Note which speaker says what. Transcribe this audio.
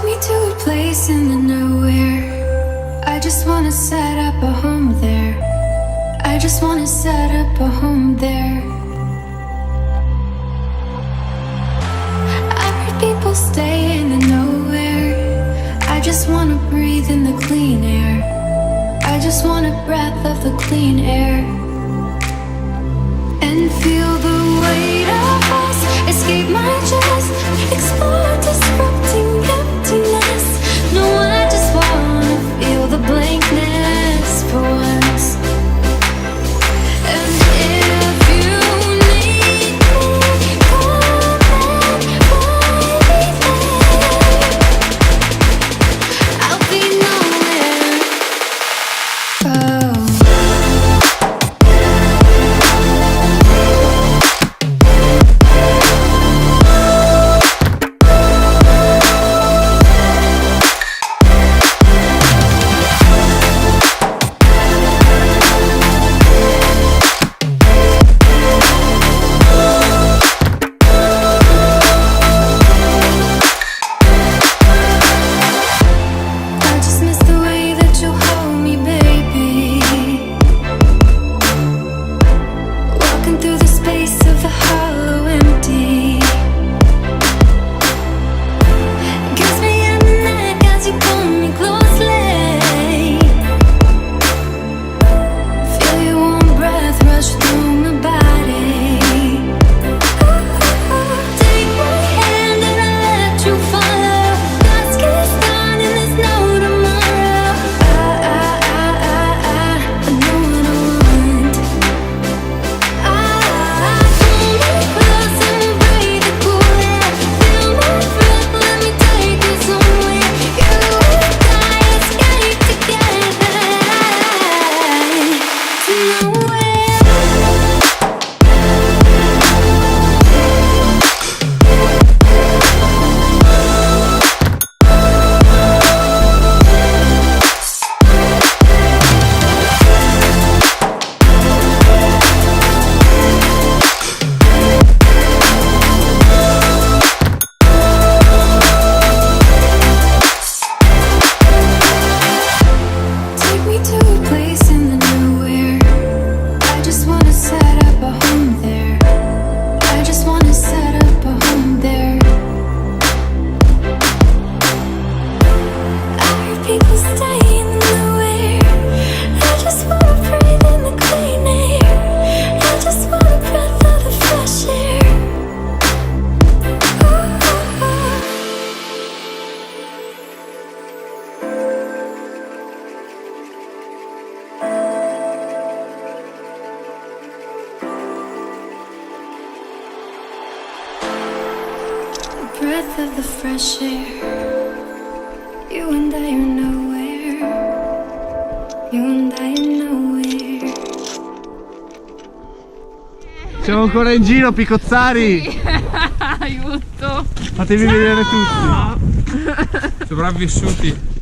Speaker 1: me to a place in the nowhere. I just wanna set up a home there. I just wanna set up a home there. I heard people stay in the nowhere. I just wanna breathe in the clean air. I just want a breath of the clean air. And feel the weight of us escape my chest. Explore disrupting emptiness. No, I just wanna feel the blankness for once. And if you need me, come and find me there. I'll be nowhere. Oh. Breath of the fresh air. You and I are nowhere. You and I are nowhere.
Speaker 2: Siamo ancora in giro, Picozzari!
Speaker 3: Sì. Aiuto!
Speaker 2: Fatevi vedere tutti!
Speaker 4: Sopravvissuti.